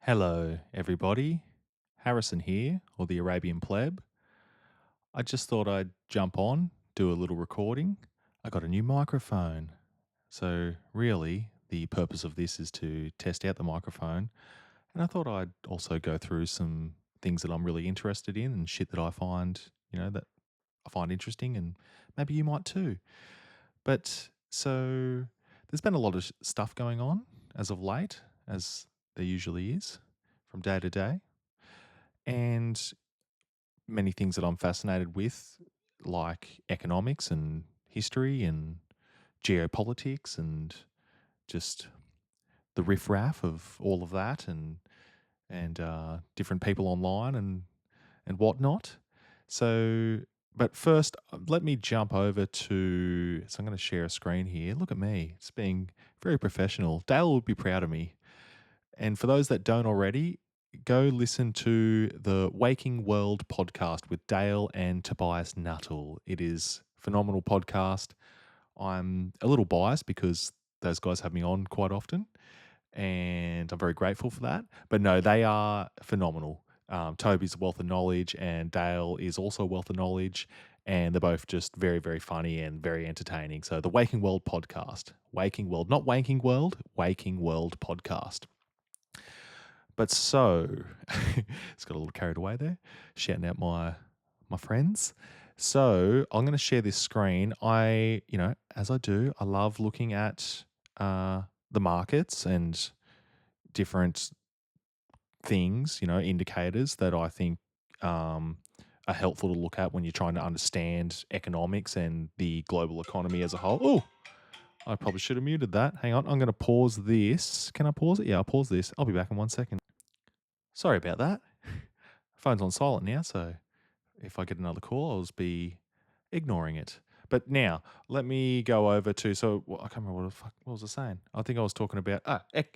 Hello, everybody. Harrison here, or the Arabian Pleb. I just thought I'd jump on, do a little recording. I got a new microphone. So, really, the purpose of this is to test out the microphone. And I thought I'd also go through some things that I'm really interested in and shit that I find, that I find interesting, and maybe you might too. But so, there's been a lot of stuff going on as of late, as there usually is from day to day. And many things that I'm fascinated with, like economics and history and geopolitics and just the riffraff of all of that and different people online and whatnot. So, but first, let me jump over to. So I'm going to share a screen here. Look at me; it's being very professional. Dale would be proud of me. And for those that don't already, go listen to the Waking World podcast with Dale and Tobias Nuttall. It is a phenomenal podcast. I'm a little biased because those guys have me on quite often, and I'm very grateful for that. But no, they are phenomenal. Toby's a wealth of knowledge, and Dale is also a wealth of knowledge, and they're both just very, very funny and very entertaining. So the Waking World podcast, Waking World, not Wanking World, Waking World podcast. But so, it's got a little carried away there, shouting out my friends. So I'm going to share this screen. As I do, I love looking at the markets and different things, indicators that I think are helpful to look at when you're trying to understand economics and the global economy as a whole. Oh, I probably should have muted that. Hang on, I'm going to pause this. Can I pause it? Yeah, I'll pause this. I'll be back in 1 second. Sorry about that. Phone's on silent now, so if I get another call, I'll just be ignoring it. But now, let me go over to, I can't remember what was I saying? I think I was talking about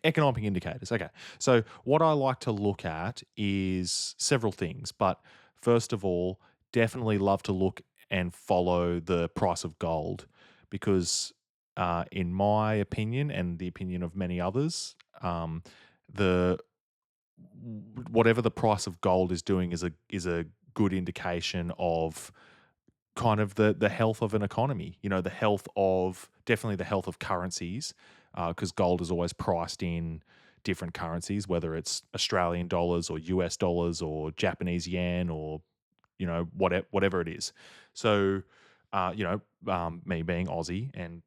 economic indicators. Okay. So what I like to look at is several things, but first of all, definitely love to look and follow the price of gold because in my opinion and the opinion of many others, the whatever the price of gold is doing is a good indication of kind of the health of an economy. The health of definitely the health of currencies, because gold is always priced in different currencies, whether it's Australian dollars or US dollars or Japanese yen or whatever it is. So, me being Aussie and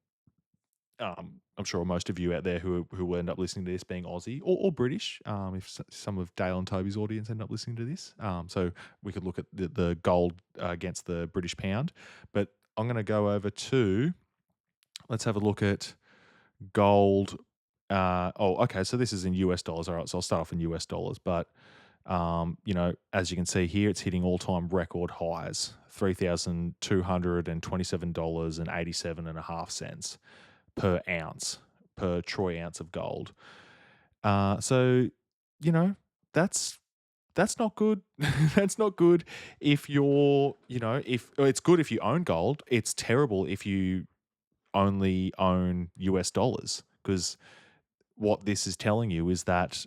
I'm sure most of you out there who will end up listening to this being Aussie or British, if some of Dale and Toby's audience end up listening to this. So we could look at the gold against the British pound. But I'm going to go over to, let's have a look at gold. Okay, so this is in US dollars. All right, so I'll start off in US dollars. But, as you can see here, it's hitting all-time record highs, $3,227.87.5 per ounce, per troy ounce of gold. So, you know, that's that's not good. That's not good if if it's good if you own gold. It's terrible if you only own US dollars because what this is telling you is that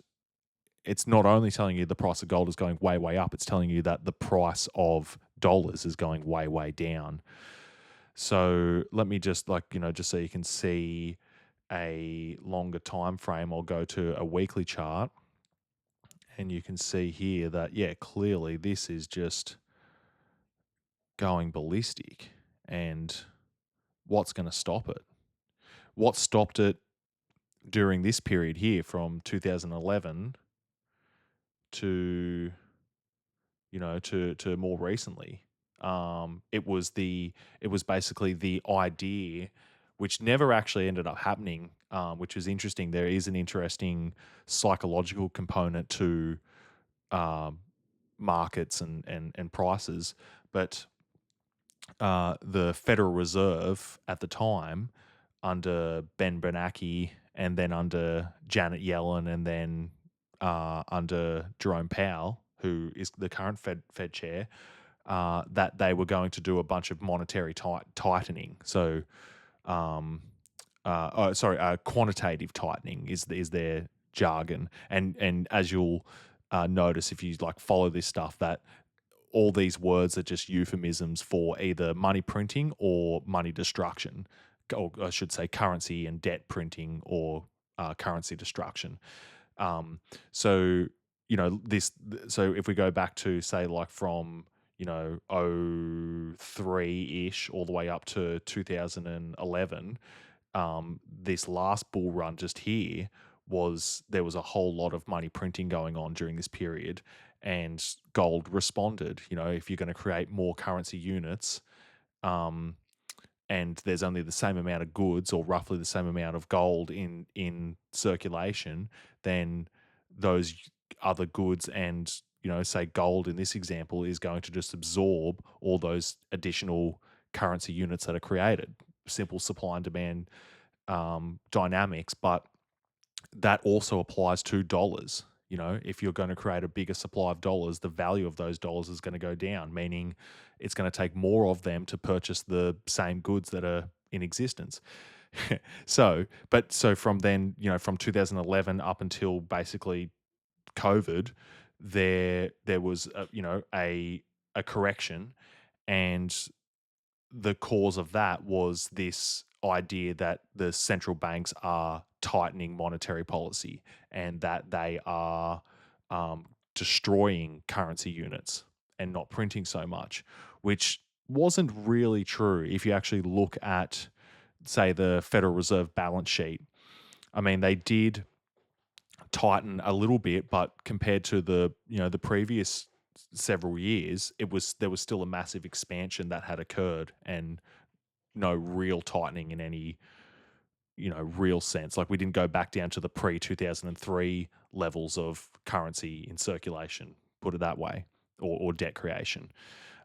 it's not only telling you the price of gold is going way, way up, it's telling you that the price of dollars is going way, way down. So let me just just so you can see a longer time frame, I'll go to a weekly chart and you can see here that, yeah, clearly this is just going ballistic. And what's going to stop it? What stopped it during this period here from 2011 to, to more recently? It was basically the idea, which never actually ended up happening, which was interesting. There is an interesting psychological component to markets and prices, but the Federal Reserve at the time, under Ben Bernanke and then under Janet Yellen and then under Jerome Powell, who is the current Fed chair, that they were going to do a bunch of monetary tightening. So, quantitative tightening is their jargon. And as you'll notice if you like follow this stuff, that all these words are just euphemisms for either money printing or money destruction, or I should say currency and debt printing or currency destruction. Um, so this. So if we go back to say like from '03 ish all the way up to 2011, this last bull run just here there was a whole lot of money printing going on during this period, and gold responded. If you're going to create more currency units, um, and there's only the same amount of goods or roughly the same amount of gold in circulation, then those other goods and say gold in this example is going to just absorb all those additional currency units that are created. Simple supply and demand dynamics, but that also applies to dollars. If you're going to create a bigger supply of dollars, the value of those dollars is going to go down, meaning it's going to take more of them to purchase the same goods that are in existence. So from then, from 2011 up until basically COVID, there was a correction, and the cause of that was this idea that the central banks are tightening monetary policy and that they are destroying currency units and not printing so much, which wasn't really true if you actually look at, say, the Federal Reserve balance sheet. I mean, they did tighten a little bit, but compared to the previous several years, there was still a massive expansion that had occurred and no real tightening in any real sense. Like we didn't go back down to the pre 2003 levels of currency in circulation, put it that way, or debt creation.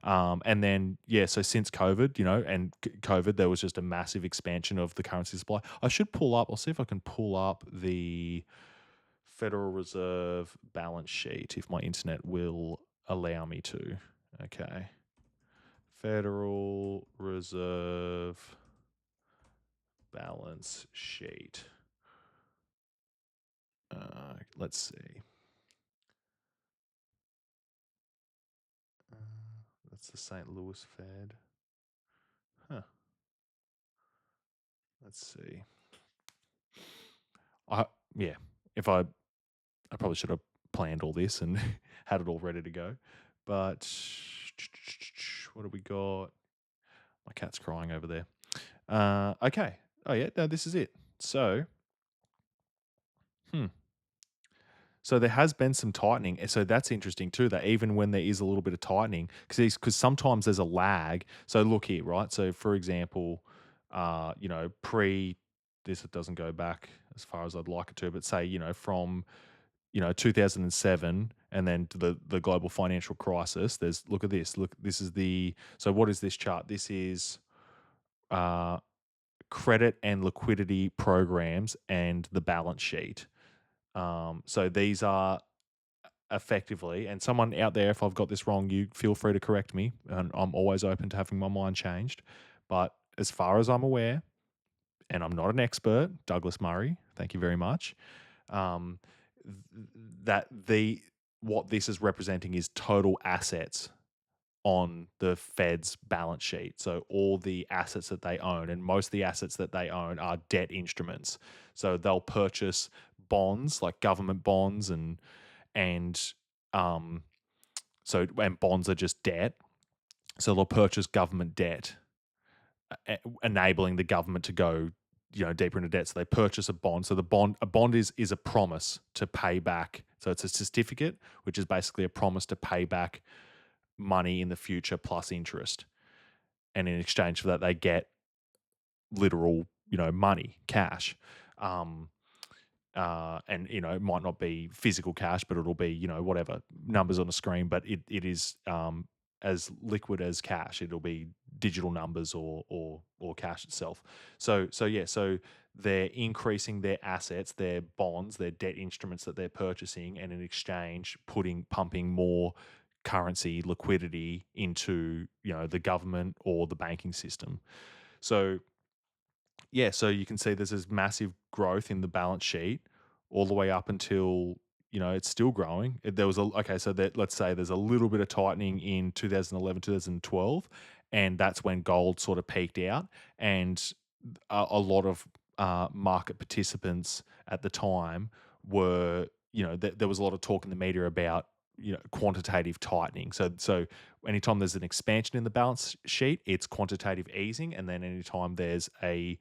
And then so since COVID, and COVID, there was just a massive expansion of the currency supply. I'll see if I can pull up the Federal Reserve balance sheet if my internet will allow me to. Okay. Federal Reserve balance sheet. Let's see. Uh, that's the St. Louis Fed. Huh. Let's see. I yeah. If I probably should have planned all this and had it all ready to go. But what do we got? My cat's crying over there. Okay. Oh yeah, no, this is it. So, hmm. So there has been some tightening. So that's interesting too. That even when there is a little bit of tightening, because sometimes there's a lag. So look here, right? So for example, pre this, it doesn't go back as far as I'd like it to, but say from 2007 and then to the global financial crisis. Look at this. Look, this is so what is this chart? This is uh, credit and liquidity programs and the balance sheet. So these are effectively, and someone out there, if I've got this wrong, you feel free to correct me, and I'm always open to having my mind changed. But as far as I'm aware, and I'm not an expert, Douglas Murray, thank you very much. Um, that what this is representing is total assets on the Fed's balance sheet. So all the assets that they own, and most of the assets that they own are debt instruments. So they'll purchase bonds, like government bonds, and um, and bonds are just debt. So they'll purchase government debt, enabling the government to go deeper into debt. So they purchase a bond. So a bond is a promise to pay back. So it's a certificate, which is basically a promise to pay back money in the future plus interest. And in exchange for that, they get literal money, cash. And it might not be physical cash, but it'll be whatever numbers on a screen, but it is as liquid as cash. It'll be digital numbers or cash itself. So they're increasing their assets, their bonds, their debt instruments that they're purchasing, and in exchange pumping more currency liquidity into the government or the banking system. So so you can see there's this massive growth in the balance sheet all the way up until, it's still growing. There was so that, let's say there's a little bit of tightening in 2011, 2012, and that's when gold sort of peaked out, and a lot of market participants at the time were, there was a lot of talk in the media about, quantitative tightening. So anytime there's an expansion in the balance sheet, it's quantitative easing, and then anytime there's a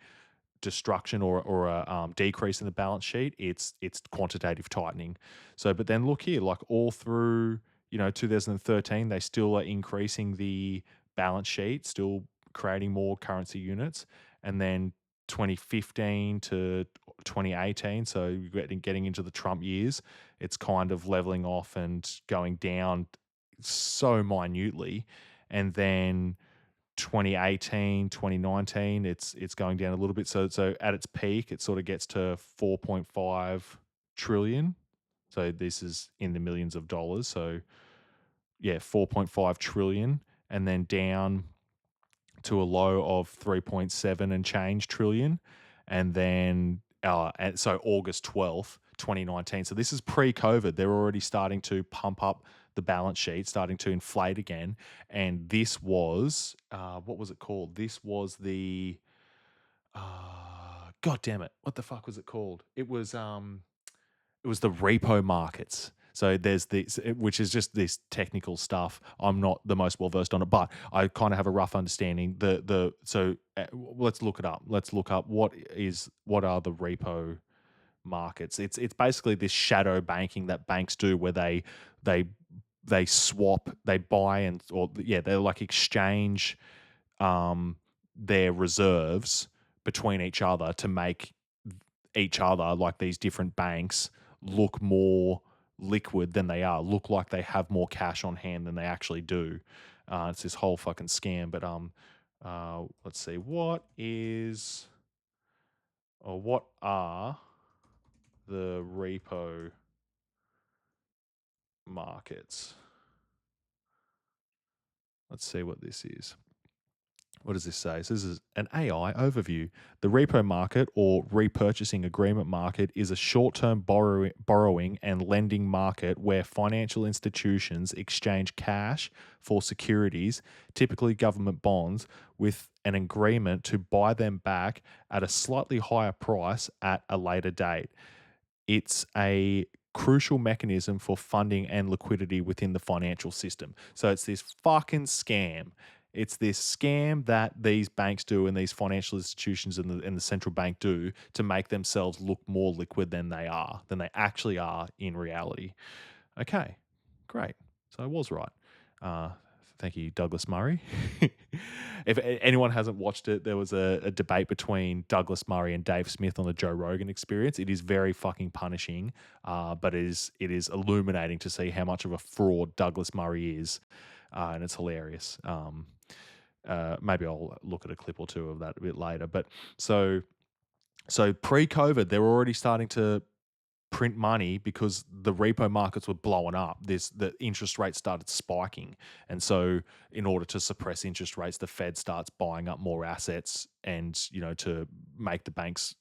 destruction or a decrease in the balance sheet, it's quantitative tightening. So, but then look here, like all through 2013, they still are increasing the balance sheet, still creating more currency units, and then 2015 to 2018, so you're getting into the Trump years, it's kind of leveling off and going down so minutely, and then 2018, 2019, it's going down a little bit. So at its peak, it sort of gets to 4.5 trillion. So this is in the millions of dollars. So yeah, 4.5 trillion, and then down to a low of 3.7 and change trillion, and then and so August 12th, 2019. So this is pre-COVID. They're already starting to pump up the balance sheet, starting to inflate again. And this was what was it called? This was the God damn it! What the fuck was it called? It was the repo markets. So there's this, which is just this technical stuff. I'm not the most well versed on it, but I kind of have a rough understanding. Let's look it up. Let's look up what are the repo markets. It's basically this shadow banking that banks do, where they swap, they buy they like exchange their reserves between each other to make each other, like these different banks, look more liquid than they are, look like they have more cash on hand than they actually do. It's this whole fucking scam. But let's see, what are the repo markets? Let's see what this is. What does this say? So this is an AI overview. The repo market, or repurchasing agreement market, is a short-term borrowing and lending market where financial institutions exchange cash for securities, typically government bonds, with an agreement to buy them back at a slightly higher price at a later date. It's a crucial mechanism for funding and liquidity within the financial system. So it's this fucking scam. It's this scam that these banks do, and these financial institutions and the central bank do, to make themselves look more liquid than they actually are in reality. Okay, great. So I was right. Uh, Thank you, Douglas Murray. If anyone hasn't watched it, there was a debate between Douglas Murray and Dave Smith on the Joe Rogan Experience. It is very fucking punishing, but it is illuminating to see how much of a fraud Douglas Murray is, and it's hilarious. Maybe I'll look at a clip or two of that a bit later. But so pre-COVID, they were already starting to print money because the repo markets were blowing up. The interest rates started spiking, and so in order to suppress interest rates, the Fed starts buying up more assets, and to make the banks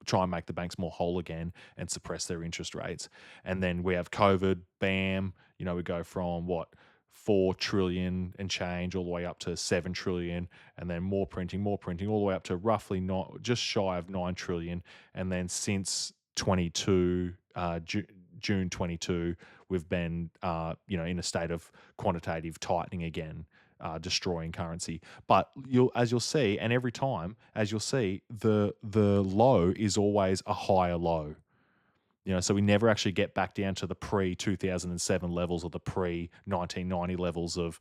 try and make the banks more whole again and suppress their interest rates. And then we have COVID, bam, we go from 4 trillion and change all the way up to 7 trillion, and then more printing, all the way up to roughly not just shy of 9 trillion. And then since 22, June 22, we've been, in a state of quantitative tightening again, destroying currency. But as you'll see, and every time, as you'll see, the low is always a higher low. So we never actually get back down to the pre-2007 levels or the pre-1990 levels of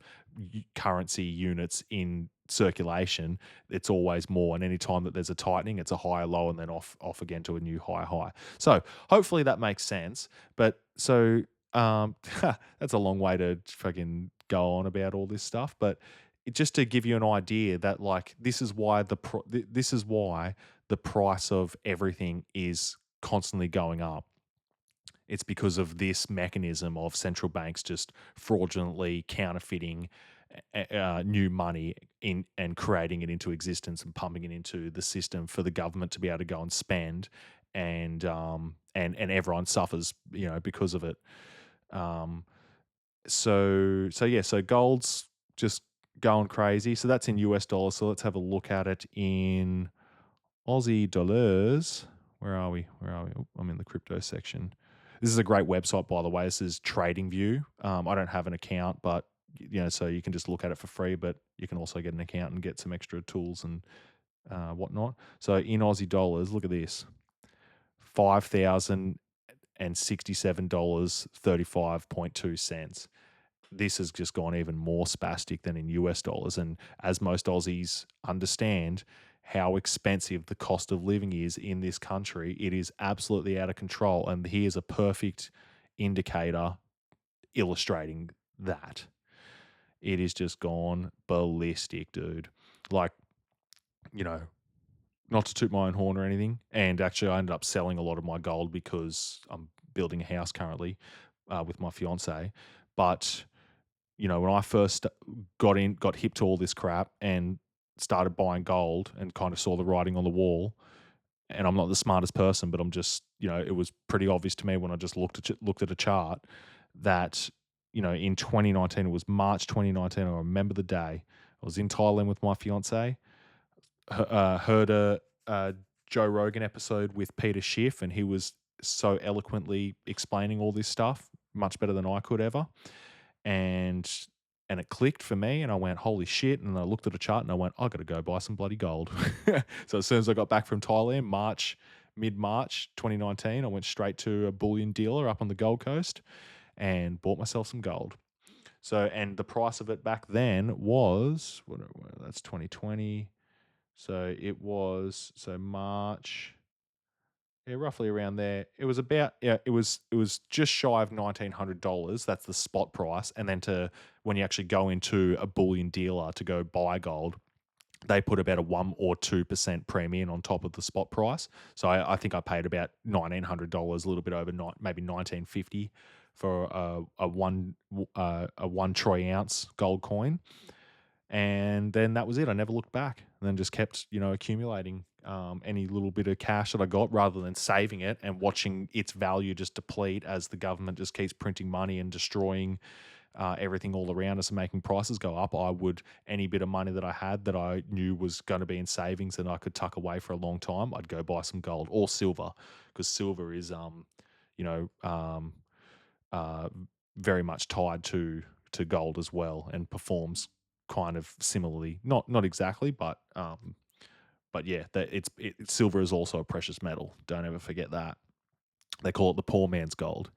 currency units in circulation. It's always more, and any time that there's a tightening, it's a higher low and then off again to a new higher high. So hopefully that makes sense. But so that's a long way to fucking go on about all this stuff. But just to give you an idea that, like, this is why the price of everything is constantly going up. It's because of this mechanism of central banks just fraudulently counterfeiting new money in and creating it into existence and pumping it into the system for the government to be able to go and spend. and everyone suffers, because of it. Um, so gold's just going crazy. So that's in US dollars. So let's have a look at it in Aussie dollars. Where are we? Where are we? Oh, I'm in the crypto section. This is a great website, by the way. This is TradingView. I don't have an account, but so you can just look at it for free. But you can also get an account and get some extra tools and whatnot. So in Aussie dollars, look at this: $5,067.35.2. This has just gone even more spastic than in US dollars. And as most Aussies understand how expensive the cost of living is in this country, it is absolutely out of control. And here's a perfect indicator illustrating that. It is just gone ballistic, dude. Like, you know, not to toot my own horn or anything. And actually, I ended up selling a lot of my gold because I'm building a house currently with my fiance. But when I first got hip to all this crap and started buying gold and kind of saw the writing on the wall, and I'm not the smartest person, but I'm just, it was pretty obvious to me when I just looked at a chart that, in 2019, it was March 2019. I remember the day. I was in Thailand with my fiance, heard a Joe Rogan episode with Peter Schiff, and he was so eloquently explaining all this stuff, much better than I could ever. And it clicked for me, and I went, holy shit. And I looked at a chart and I went, I got to go buy some bloody gold. So as soon as I got back from Thailand, mid-March 2019, I went straight to a bullion dealer up on the Gold Coast and bought myself some gold. So, and the price of it back then was, that's 2020. So it was, March, yeah, roughly around there. It was about, it was just shy of $1,900. That's the spot price. And then when you actually go into a bullion dealer to go buy gold, they put about a 1 or 2% premium on top of the spot price. So I think I paid about $1,900, a little bit over, maybe $1,950 for a 1 troy ounce gold coin. And then that was it. I never looked back, and then just kept, accumulating any little bit of cash that I got, rather than saving it and watching its value just deplete as the government just keeps printing money and destroying everything all around us and making prices go up. Any bit of money that I had that I knew was going to be in savings and I could tuck away for a long time, I'd go buy some gold or silver, because silver is, you know, um, uh, very much tied to gold as well, and performs kind of similarly. Not exactly, but yeah, silver is also a precious metal. Don't ever forget that. They call it the poor man's gold.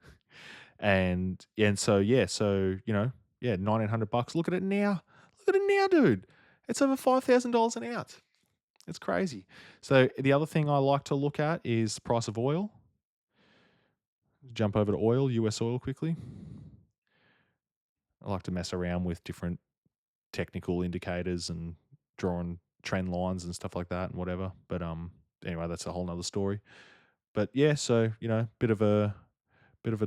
And so yeah, yeah, $1,900. Look at it now. Look at it now, dude. It's over $5,000 an ounce. It's crazy. So the other thing I like to look at is the price of oil. Jump over to oil, US oil quickly. I like to mess around with different technical indicators and drawing trend lines and stuff like that and whatever. But anyway, that's a whole nother story. But yeah, so bit of a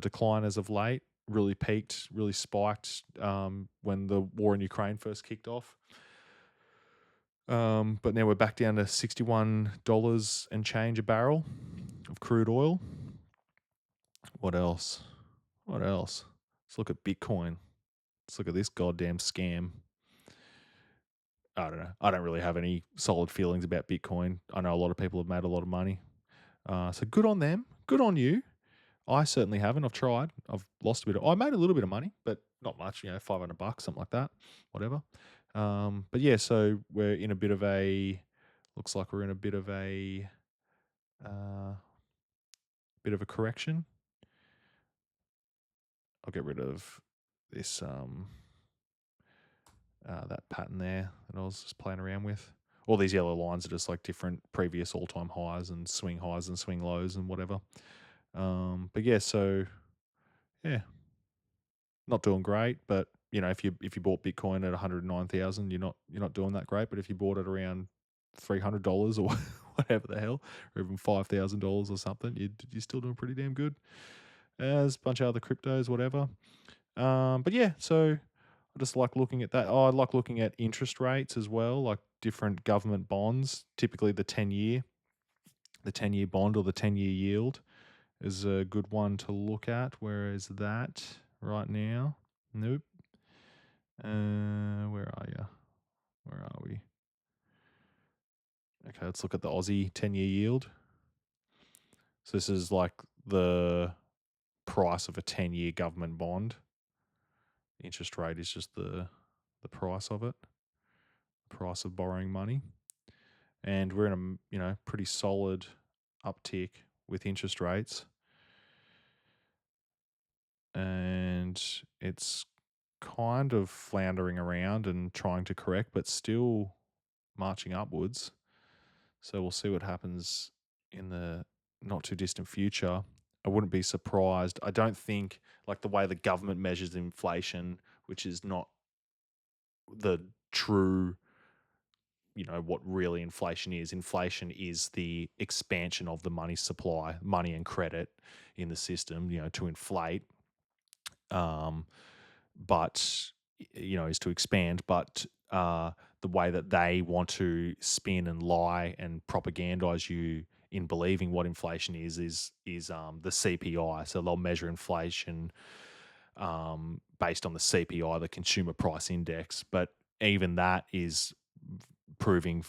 decline as of late. Really peaked, really spiked when the war in Ukraine first kicked off. But now we're back down to $61 and change a barrel of crude oil. What else? Let's look at Bitcoin. Let's look at this goddamn scam. I don't know. I don't really have any solid feelings about Bitcoin. I know a lot of people have made a lot of money. So good on them. Good on you. I certainly haven't. I've tried. I've lost a bit. I made a little bit of money, but not much. $500, something like that. Whatever. But yeah, so we're in a bit of a. Looks like we're in a bit of a correction. I'll get rid of this that pattern there that I was just playing around with. All these yellow lines are just like different previous all-time highs and swing lows and whatever. But yeah, so yeah, not doing great. But if you bought Bitcoin at 109,000, you're not doing that great. But if you bought it around $300 or whatever the hell, or even $5,000 or something, you're still doing pretty damn good. There's a bunch of other cryptos, whatever. But yeah, so I just like looking at that. Oh, I like looking at interest rates as well, like different government bonds, typically the 10-year. The 10-year bond or the 10-year yield is a good one to look at. Where is that right now? Nope. Where are you? Where are we? Okay, let's look at the Aussie 10-year yield. So this is like the price of a 10-year government bond. The interest rate is just the price of it, price of borrowing money. And we're in a pretty solid uptick with interest rates. And it's kind of floundering around and trying to correct, but still marching upwards. So we'll see what happens in the not too distant future. I wouldn't be surprised. I don't think, like, the way the government measures inflation, which is not the true, what really inflation is. Inflation is the expansion of the money supply, money and credit in the system, to inflate. Um, but is to expand. But the way that they want to spin and lie and propagandize you in believing what inflation is the CPI. So they'll measure inflation based on the CPI, the Consumer Price Index. But even that is proving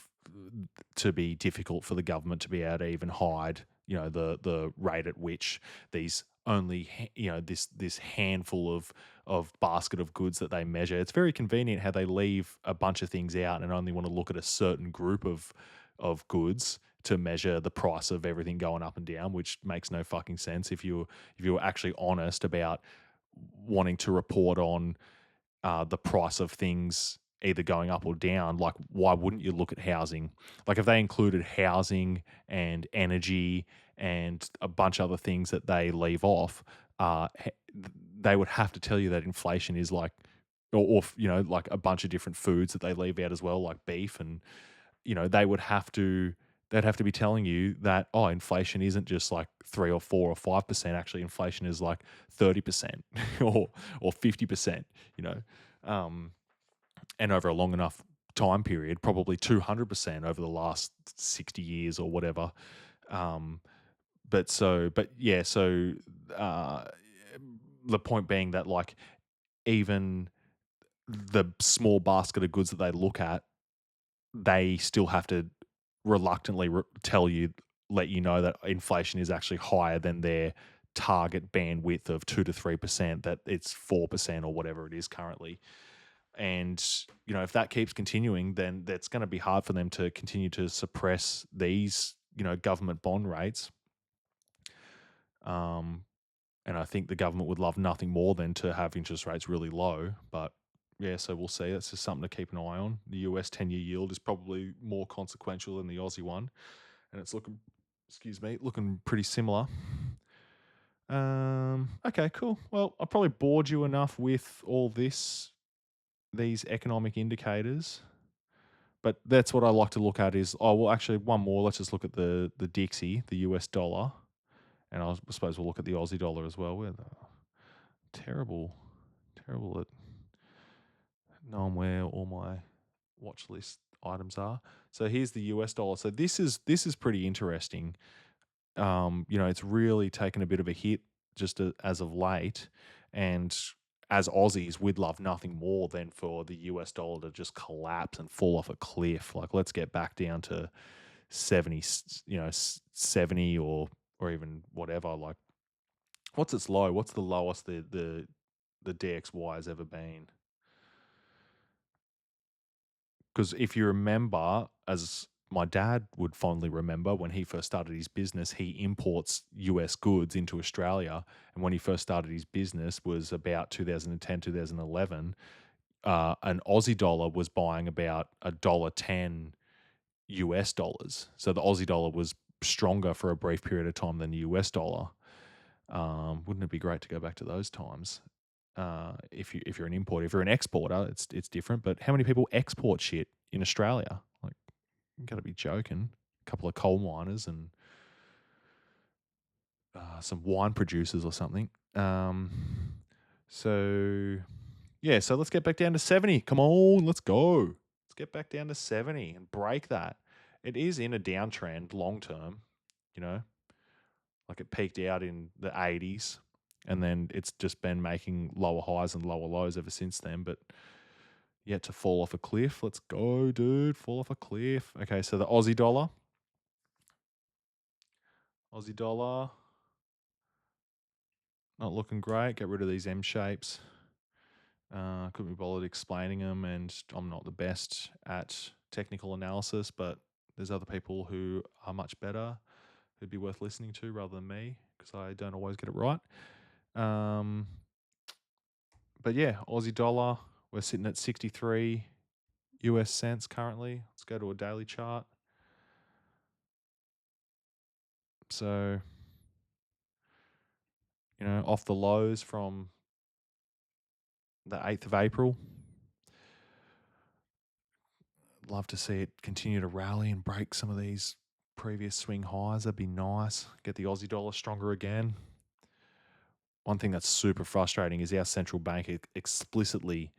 to be difficult for the government to be able to even hide, the rate at which these only, this handful of basket of goods that they measure. It's very convenient how they leave a bunch of things out and only want to look at a certain group of goods to measure the price of everything going up and down, which makes no fucking sense if you're actually honest about wanting to report on the price of things either going up or down. Like, why wouldn't you look at housing? Like, if they included housing and energy and a bunch of other things that they leave off, they would have to tell you that inflation is like, or like a bunch of different foods that they leave out as well, like beef, and they'd have to be telling you that, oh, inflation isn't just like 3 or 4 or 5%. Actually, inflation is like 30% or 50%. You know, and over a long enough time period, probably 200% over the last 60 years or whatever. So the point being that, like, even the small basket of goods that they look at, they still have to reluctantly let you know that inflation is actually higher than their target bandwidth of 2 to 3%, that it's 4% or whatever it is currently. And, if that keeps continuing, then that's going to be hard for them to continue to suppress these, government bond rates. And I think the government would love nothing more than to have interest rates really low. But yeah, so we'll see. That's just something to keep an eye on. The US 10-year yield is probably more consequential than the Aussie one. And it's looking pretty similar. Okay, cool. Well, I probably bored you enough with all these economic indicators. But that's what I like to look at is, actually, one more. Let's just look at the Dixie, the US dollar. And I suppose we'll look at the Aussie dollar as well. We're terrible at knowing where all my watch list items are. So here's the US dollar. So this is pretty interesting. It's really taken a bit of a hit just as of late. And as Aussies, we'd love nothing more than for the US dollar to just collapse and fall off a cliff. Like, let's get back down to 70, 70 or even whatever. Like, what's its low? What's the lowest the DXY has ever been? Because if you remember, as my dad would fondly remember, when he first started his business, he imports US goods into Australia. And when he first started his business was about 2010, 2011. An Aussie dollar was buying about $1.10 US dollars. So the Aussie dollar was stronger for a brief period of time than the US dollar. Wouldn't it be great to go back to those times? If you're an importer, if you're an exporter, it's different. But how many people export shit in Australia? Like, you got to be joking. A couple of coal miners and some wine producers or something. So yeah, so let's get back down to 70. Come on, let's go. Let's get back down to 70 and break that. It is in a downtrend long term. you know, like it peaked out in the 80s, and then it's just been making lower highs and lower lows ever since then, but yet to fall off a cliff. Let's go, dude. Fall off a cliff. Okay, so the Aussie dollar. Aussie dollar. Not looking great. Get rid of these M shapes. Couldn't be bothered explaining them, and I'm not the best at technical analysis, but there's other people who are much better who'd be worth listening to rather than me because I don't always get it right. But yeah, Aussie dollar, we're sitting at 63 US cents currently. Let's go to a daily chart. So, off the lows from the 8th of April. Love to see it continue to rally and break some of these previous swing highs. That'd be nice. Get the Aussie dollar stronger again. One thing that's super frustrating is our central bank explicitly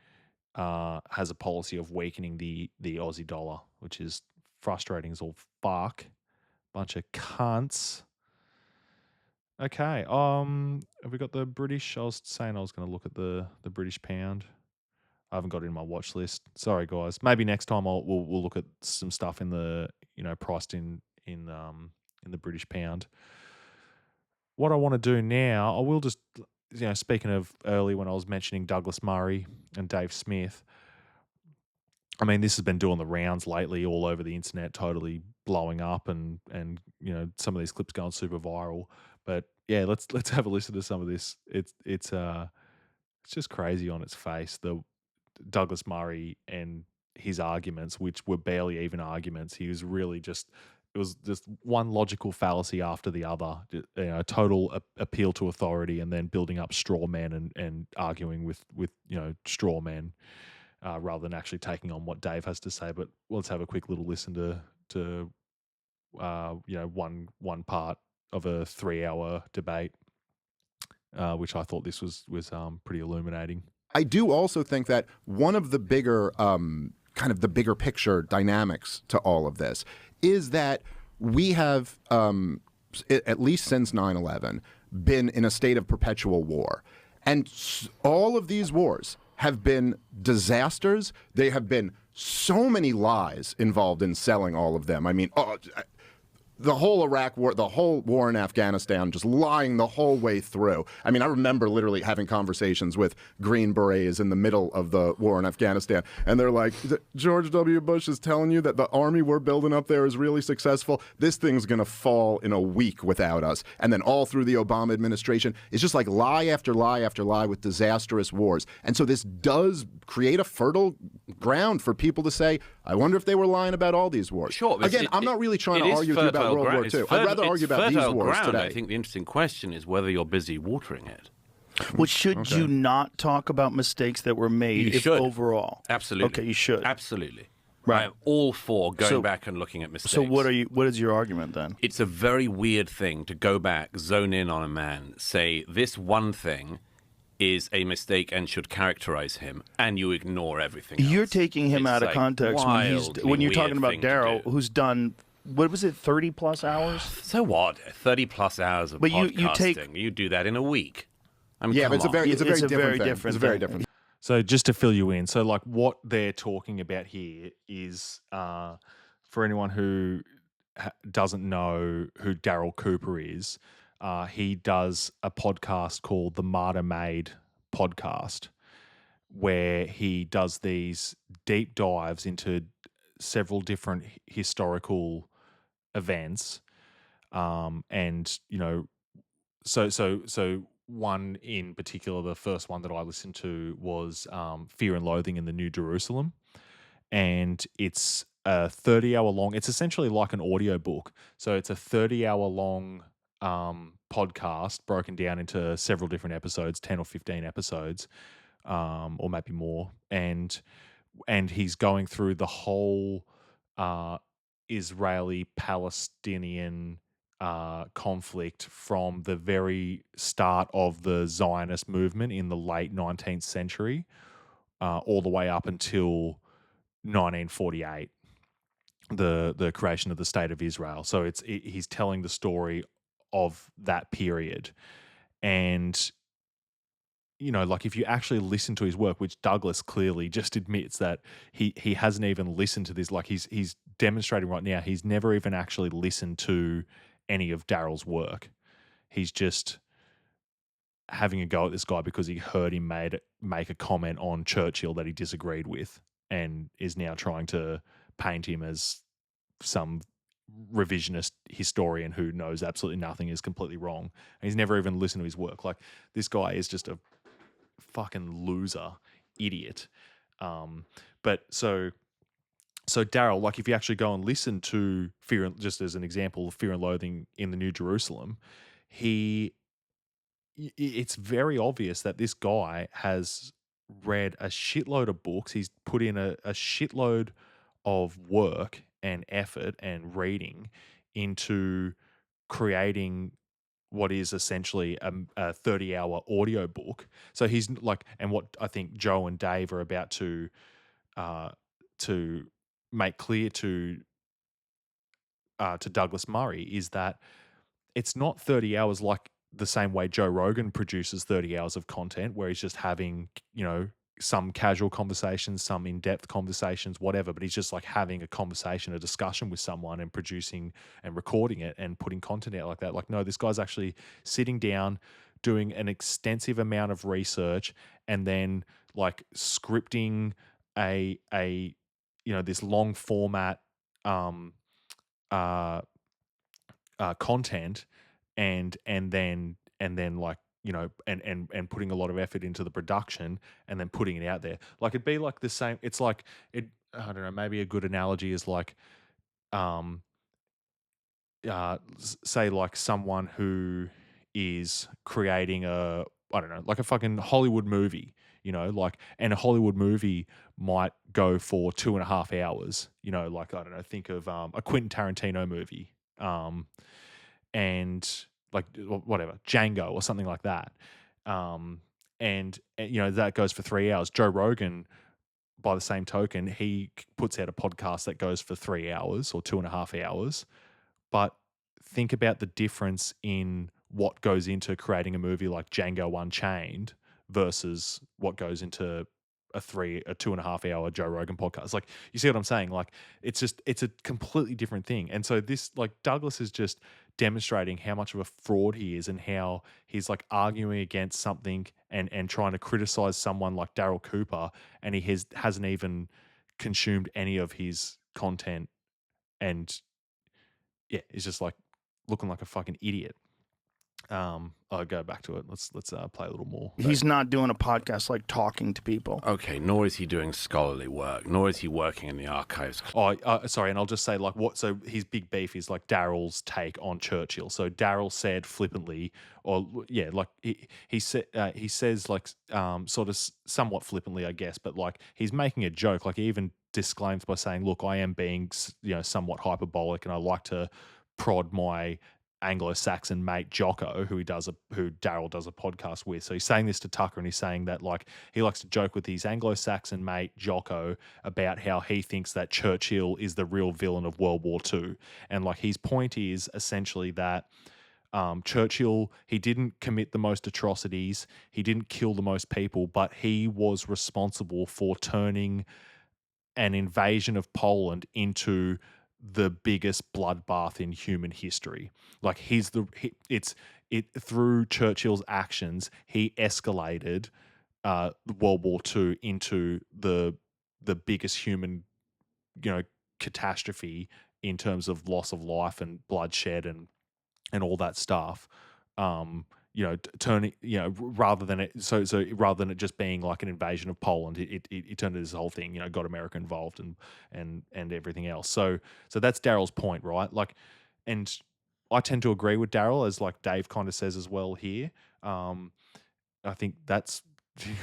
has a policy of weakening the Aussie dollar, which is frustrating as all fuck. Bunch of cunts. Okay. Have we got the British? I was saying I was going to look at the British pound. I haven't got it in my watch list. Sorry, guys. Maybe next time we'll look at some stuff in the priced in the British pound. What I want to do now, I will just speaking of early when I was mentioning Douglas Murray and Dave Smith. I mean, this has been doing the rounds lately all over the internet, totally blowing up, and some of these clips going super viral. But yeah, let's have a listen to some of this. It's just crazy on its face. The Douglas Murray and his arguments, which were barely even arguments. He was really it was just one logical fallacy after the other, total appeal to authority, and then building up straw men and arguing with straw men rather than actually taking on what Dave has to say. But let's have a quick little listen to one part of a 3-hour debate, which I thought this was pretty illuminating. I do also think that one of the bigger, kind of the bigger picture dynamics to all of this is that we have, at least since 9/11, been in a state of perpetual war. And all of these wars have been disasters. They have been so many lies involved in selling all of them. I mean, the whole Iraq war, the whole war in Afghanistan, just lying the whole way through. I mean, I remember literally having conversations with Green Berets in the middle of the war in Afghanistan, and they're like, George W. Bush is telling you that the army we're building up there is really successful. This thing's going to fall in a week without us. And then all through the Obama administration, it's just like lie after lie after lie with disastrous wars. And so this does create a fertile ground for people to say, I wonder if they were lying about all these wars. Sure. Again, I'm not really trying to argue with you about World War II. I'd rather argue about these wars today. I think the interesting question is whether you're busy watering it. Well, should you not talk about mistakes that were made overall? Absolutely. Okay, you should. Absolutely. Right. I'm all for going back and looking at mistakes. So what is your argument then? It's a very weird thing to go back, zone in on a man, say this one thing is a mistake and should characterize him, and you ignore everything else. You're taking him out of context when you're talking about Daryl, who's done, what was it, 30-plus hours? So what? 30-plus hours of podcasting. You do that in a week. I mean, yeah, but it's a very different thing. It's very different. So just to fill you in, so like what they're talking about here is for anyone who doesn't know who Daryl Cooper is, he does a podcast called the Martyr Made podcast, where he does these deep dives into several different historical events, and so one in particular, the first one that I listened to was Fear and Loathing in the New Jerusalem, and it's a 30-hour long. It's essentially like an audio book, so it's a 30-hour long podcast broken down into several different episodes, 10 or 15 episodes, or maybe more, and he's going through the whole Israeli-Palestinian conflict from the very start of the Zionist movement in the late 19th century all the way up until 1948. the creation of the state of Israel. So he's telling the story of that period. And like if you actually listen to his work, which Douglas clearly just admits that he hasn't even listened to this, like he's demonstrating right now, he's never even actually listened to any of Daryl's work. He's just having a go at this guy because he heard him make a comment on Churchill that he disagreed with, and is now trying to paint him as some revisionist historian who knows absolutely nothing, is completely wrong. And he's never even listened to his work. Like, this guy is just a fucking loser, idiot. But so Daryl, like, if you actually go and listen to just as an example, Fear and Loathing in the New Jerusalem, it's very obvious that this guy has read a shitload of books. He's put in a shitload of work and effort and reading into creating what is essentially a 30-hour audio book. So he's like, and what I think Joe and Dave are about to make clear to Douglas Murray is that it's not 30 hours like the same way Joe Rogan produces 30 hours of content, where he's just having, some casual conversations, some in-depth conversations, whatever, but he's just like having a conversation, a discussion with someone and producing and recording it and putting content out like that. Like, no, this guy's actually sitting down, doing an extensive amount of research, and then like scripting this long format uh content, and then like, and putting a lot of effort into the production and then putting it out there. Like, it'd be like the same. It's like I don't know, maybe a good analogy is like um say like someone who is creating I don't know, like a fucking Hollywood movie, like, and a Hollywood movie might go for 2.5 hours, like, I don't know, think of a Quentin Tarantino movie, and like whatever, Django or something like that. And that goes for 3 hours. Joe Rogan, by the same token, he puts out a podcast that goes for 3 hours or 2.5 hours. But think about the difference in what goes into creating a movie like Django Unchained versus what goes into a 2.5 hour Joe Rogan podcast. Like, you see what I'm saying? Like, it's a completely different thing. And so this, like, Douglas is just demonstrating how much of a fraud he is, and how he's like arguing against something and trying to criticize someone like Daryl Cooper, and he hasn't even consumed any of his content, and yeah, he's just like looking like a fucking idiot. I'll go back to it. Let's play a little more. He's not doing a podcast like talking to people. Okay, nor is he doing scholarly work, nor is he working in the archives. Sorry, and I'll just say, like, what? So his big beef is like Daryl's take on Churchill. So Daryl said flippantly, or yeah, like he says like sort of somewhat flippantly, I guess, but like he's making a joke. Like, he even disclaims by saying, "Look, I am being somewhat hyperbolic, and I like to prod my Anglo-Saxon mate Jocko, who Daryl does a podcast with." So he's saying this to Tucker, and he's saying that like he likes to joke with his Anglo-Saxon mate Jocko about how he thinks that Churchill is the real villain of World War II. And like his point is essentially that Churchill, he didn't commit the most atrocities, he didn't kill the most people, but he was responsible for turning an invasion of Poland into the biggest bloodbath in human history. Like, through Churchill's actions, he escalated World War II into the biggest human, catastrophe in terms of loss of life and bloodshed and all that stuff. Turning, rather than it just being like an invasion of Poland, it turned into this whole thing, got America involved and everything else. So that's Daryl's point, right? Like, and I tend to agree with Daryl, as like Dave kind of says as well here. I think that's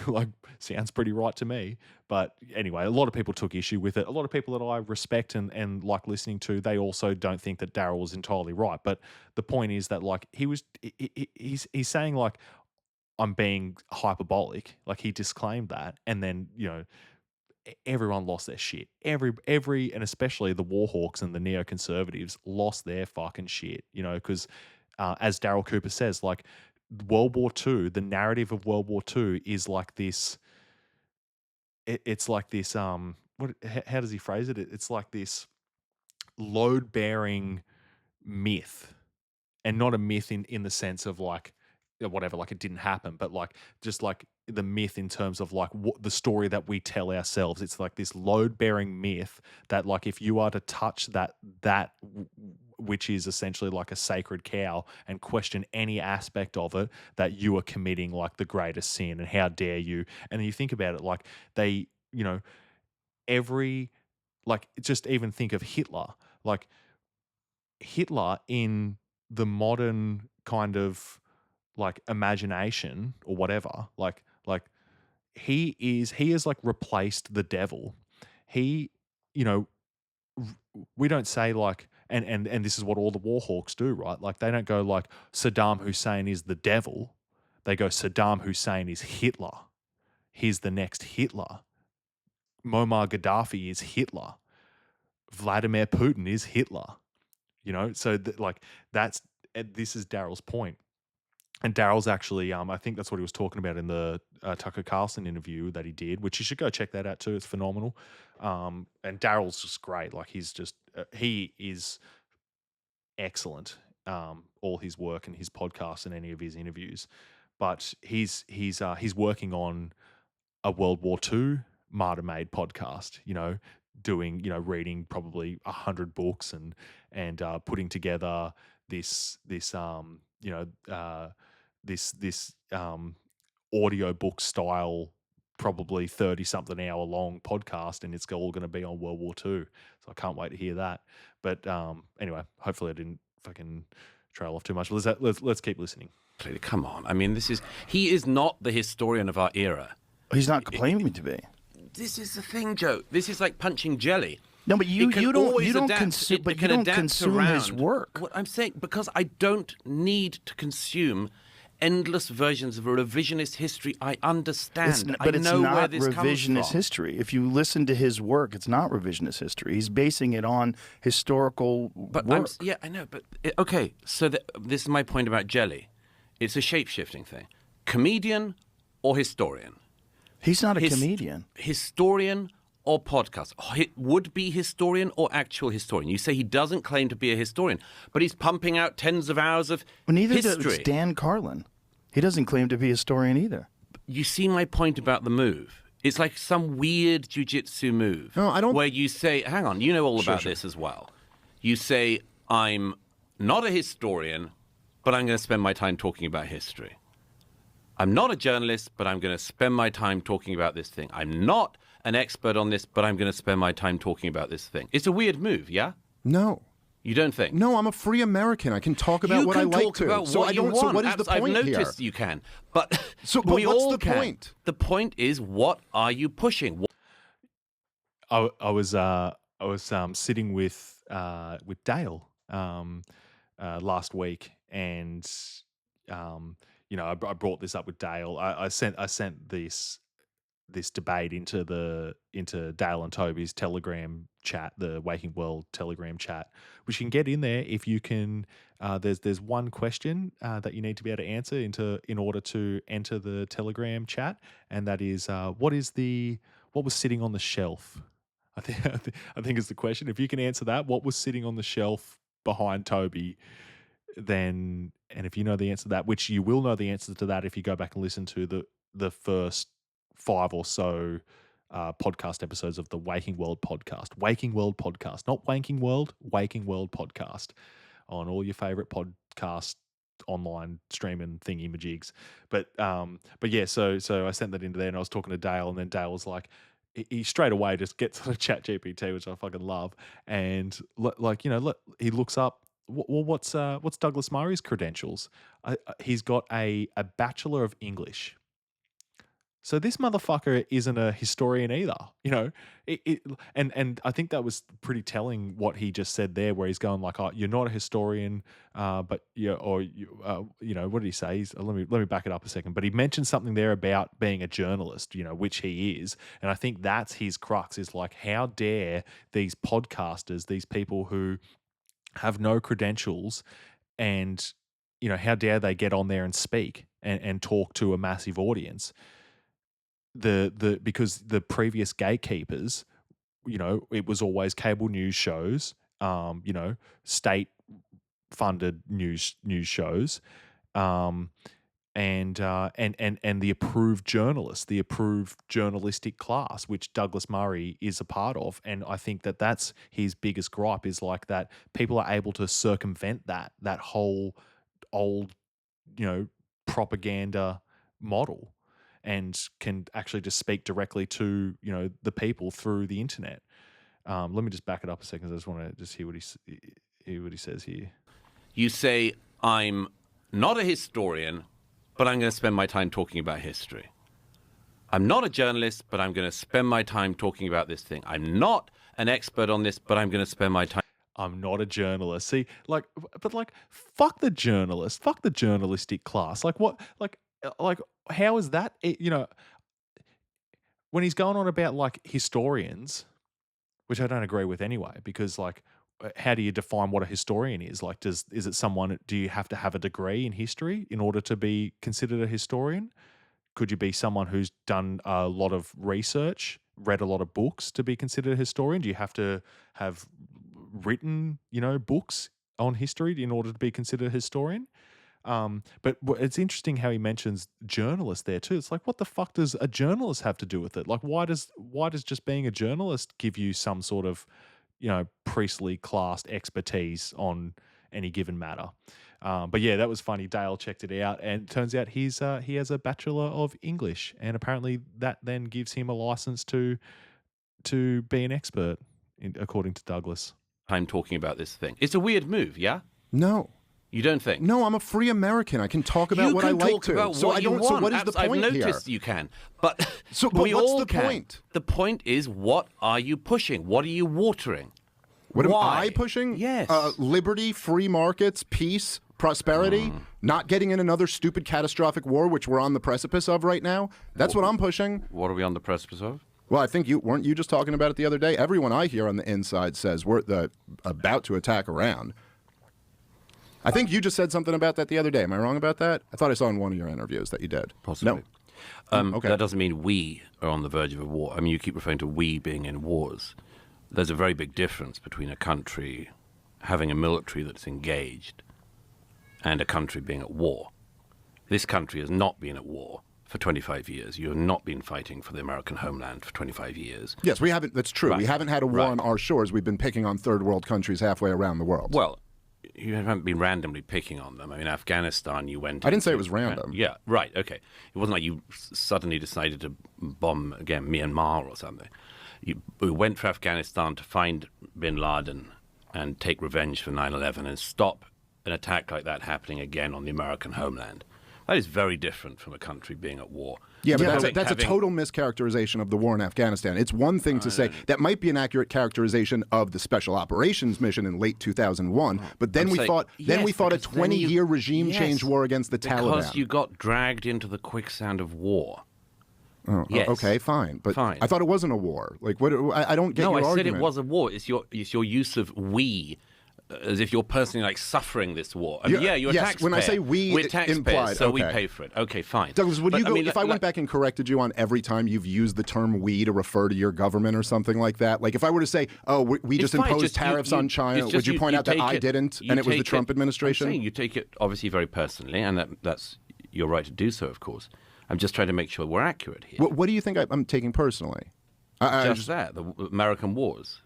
like sounds pretty right to me. But anyway, a lot of people took issue with it. A lot of people that I respect and like listening to, they also don't think that Daryl was entirely right. But the point is that like he's saying like, I'm being hyperbolic. Like, he disclaimed that, and then everyone lost their shit. Every, and especially the Warhawks and the neoconservatives lost their fucking shit, because as Daryl Cooper says, like World War II, the narrative of World War II is like this, it's like this, how does he phrase it? It's like this load-bearing myth, and not a myth in the sense of like whatever, like it didn't happen, but like just like the myth in terms of like what the story that we tell ourselves. It's like this load-bearing myth that like if you are to touch which is essentially like a sacred cow, and question any aspect of it, that you are committing like the greatest sin, and how dare you. And you think about it, like they, just even think of Hitler, like Hitler in the modern kind of like imagination or whatever, like he has like replaced the devil. He, you know, we don't say like, and this is what all the war hawks do, right? Like they don't go like Saddam Hussein is the devil. They go Saddam Hussein is Hitler. He's the next Hitler. Muammar Gaddafi is Hitler. Vladimir Putin is Hitler. So this is Daryl's point. And Daryl's actually, I think that's what he was talking about in the Tucker Carlson interview that he did, which you should go check that out too. It's phenomenal. And Daryl's just great. Like he is excellent. All his work and his podcasts and any of his interviews, but he's working on a World War II martyr-made podcast. Doing reading probably 100 books and putting together this audio book style, probably 30-something hour long podcast, and it's all going to be on World War II. So I can't wait to hear that. But anyway, hopefully I didn't fucking trail off too much. Let's keep listening. Come on. I mean, he is not the historian of our era. He's not claiming to be. This is the thing, Joe. This is like punching jelly. No, but you don't consume his work. What I'm saying, because I don't need to consume endless versions of a revisionist history. I understand. But it's not where this revisionist history. If you listen to his work, it's not revisionist history. He's basing it on historical work. I know. But okay, so this is my point about jelly. It's a shape-shifting thing. Comedian or historian? He's not a comedian. Historian or podcast? Would-be historian or actual historian? You say he doesn't claim to be a historian, but he's pumping out tens of hours of neither history. Does Dan Carlin. He doesn't claim to be a historian either. You see my point about the move? It's like some weird jiu-jitsu move. No, I don't. Where you say, hang on, you know all about this as well. You say, I'm not a historian, but I'm going to spend my time talking about history. I'm not a journalist, but I'm going to spend my time talking about this thing. I'm not an expert on this, but I'm going to spend my time talking about this thing. It's a weird move, yeah? No. You don't think? No, I'm a free American. I can talk about what I like to. So what is the point here? I've noticed you can. But we all what's the can. point? The point is, what are you pushing? I was sitting with Dale last week, and I brought this up with Dale. I sent this debate into Dale and Toby's Telegram chat, the Waking World Telegram chat, which you can get in there if you can. There's one question that you need to be able to answer in order to enter the Telegram chat, and that is what was sitting on the shelf. I think is the question. If you can answer that, what was sitting on the shelf behind Toby, then, and if you know the answer to that, which you will know the answer to that if you go back and listen to the first 5 or so podcast episodes of the Waking World podcast. Waking World podcast, not Wanking World, Waking World podcast, on all your favorite podcast online streaming thingy majigs. But yeah, so I sent that into there, and I was talking to Dale, and then Dale was like, he straight away just gets on a chat GPT, which I fucking love, and he looks up, well, what's Douglas Murray's credentials? He's got a Bachelor of English. So this motherfucker isn't a historian either, you know. And I think that was pretty telling what he just said there, where he's going like, "Oh, you're not a historian, but you know, what did he say? Let me back it up a second." But he mentioned something there about being a journalist, you know, which he is, and I think that's his crux. Is like, how dare these podcasters, these people who have no credentials, and you know, how dare they get on there and speak and talk to a massive audience? Because the previous gatekeepers, you know, it was always cable news shows, you know, state funded news shows, um, and the approved journalists, the approved journalistic class, which Douglas Murray is a part of. And I think that that's his biggest gripe, is like that people are able to circumvent that whole old, you know, propaganda model, and can actually just speak directly to, you know, the people through the internet. Let me just back it up a second. I just want to just hear what he says here. You say, I'm not a historian, but I'm going to spend my time talking about history. I'm not a journalist, but I'm going to spend my time talking about this thing. I'm not an expert on this, but I'm going to spend my time. I'm not a journalist. See, like, but like, fuck the journalist, fuck the journalistic class. Like, what, like, how is that? You know, when he's going on about like historians, which I don't agree with anyway, because like, how do you define what a historian is? Like, is it someone? Do you have to have a degree in history in order to be considered a historian? Could you be someone who's done a lot of research, read a lot of books to be considered a historian? Do you have to have written, you know, books on history in order to be considered a historian? But it's interesting how he mentions journalists there too. It's like, what the fuck does a journalist have to do with it? Like, why does just being a journalist give you some sort of, you know, priestly classed expertise on any given matter? But yeah, that was funny. Dale checked it out, and it turns out he has a Bachelor of English, and apparently that then gives him a license to be an expert, according to Douglas. I'm talking about this thing. It's a weird move, yeah? No. You don't think? No, I'm a free American. I can talk about what I like to. So what is the point I've here? noticed you can, but but we what's all the can. point? The point is, what are you pushing? What are you watering? What Why? am I pushing? Yes. Liberty, free markets, peace, prosperity, not getting in another stupid catastrophic war, which we're on the precipice of right now. That's what I'm pushing. What are we on the precipice of? Well, I think weren't you just talking about it the other day? Everyone I hear on the inside says we're about to attack Iran. I think you just said something about that the other day. Am I wrong about that? I thought I saw in one of your interviews that you did. Possibly. No. Okay. That doesn't mean we are on the verge of a war. I mean, you keep referring to we being in wars. There's a very big difference between a country having a military that's engaged and a country being at war. This country has not been at war for 25 years. You have not been fighting for the American homeland for 25 years. Yes, we haven't. That's true. Right. We haven't had a war on our shores. We've been picking on third world countries halfway around the world. Well, you haven't been randomly picking on them. I mean, Afghanistan, you went. I didn't say it was random. Yeah, right. Okay, it wasn't like you suddenly decided to bomb again Myanmar or something. You went for Afghanistan to find bin Laden and take revenge for 9/11 and stop an attack like that happening again on the American homeland. That is very different from a country being at war. Yeah, but that's a total mischaracterization of the war in Afghanistan. It's one thing to say that might be an accurate characterization of the special operations mission in late 2001, but then we fought a 20-year regime change war against the Taliban. Because you got dragged into the quicksand of war. Oh, yes. Okay, fine. But Fine. I thought it wasn't a war. Like, what? I don't get your argument. No, I said it was a war. It's your use of we, as if you're personally like suffering this war. I mean, you're a taxpayer. When I say we, we're taxpayers, implied, so we okay. pay for it. Okay, fine. Douglas, would you go, if I went back and corrected you on every time you've used the term we to refer to your government or something like that? Like if I were to say, oh, we just imposed tariffs on China, would you point out that I didn't and it was the Trump administration? I'm saying you take it obviously very personally, and that's your right to do so, of course. I'm just trying to make sure we're accurate here. What do you think I'm taking personally? Just that, the American wars.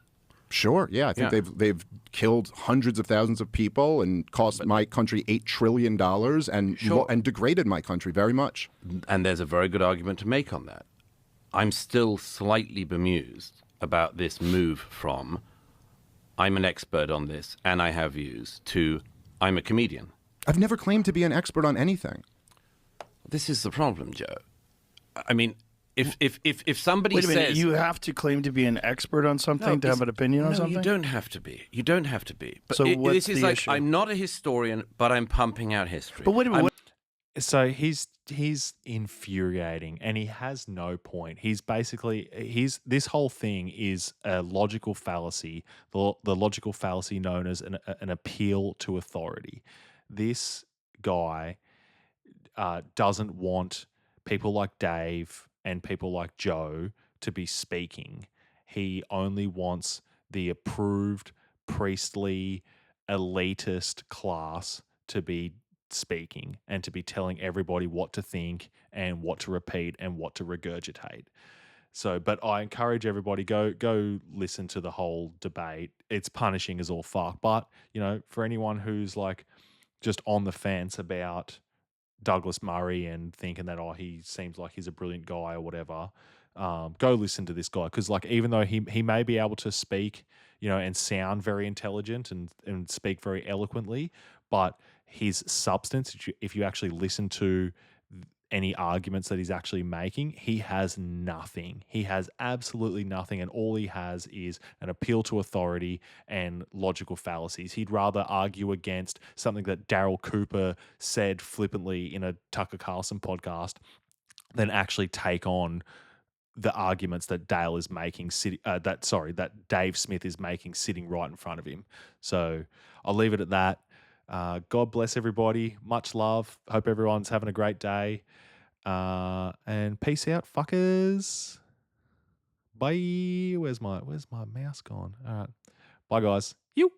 Sure, yeah. I think they've killed hundreds of thousands of people and cost my country $8 trillion and degraded my country very much. And there's a very good argument to make on that. I'm still slightly bemused about this move from I'm an expert on this and I have views to I'm a comedian. I've never claimed to be an expert on anything. This is the problem, Joe. I mean, If somebody Wait a minute, says you have to claim to be an expert on something to have an opinion on something? you don't have to be. You don't have to be. But So what's this is the like, issue? I'm not a historian, but I'm pumping out history. But wait a minute, So he's infuriating, and he has no point. He's basically this whole thing is a logical fallacy, the logical fallacy known as an appeal to authority. This guy doesn't want people like Dave and people like Joe to be speaking. He only wants the approved, priestly, elitist class to be speaking and to be telling everybody what to think and what to repeat and what to regurgitate. So, but I encourage everybody go listen to the whole debate. It's punishing as all fuck, but for anyone who's like just on the fence about Douglas Murray and thinking that he seems like he's a brilliant guy or whatever, go listen to this guy, because like even though he may be able to speak, and sound very intelligent and speak very eloquently, but his substance, if you actually listen to any arguments that he's actually making, he has nothing. He has absolutely nothing, and all he has is an appeal to authority and logical fallacies. He'd rather argue against something that Daryl Cooper said flippantly in a Tucker Carlson podcast than actually take on the arguments that Dale is making, that Dave Smith is making sitting right in front of him. So I'll leave it at that. God bless everybody. Much love. Hope everyone's having a great day. And peace out, fuckers. Bye. Where's my mouse gone? All right. Bye, guys. You.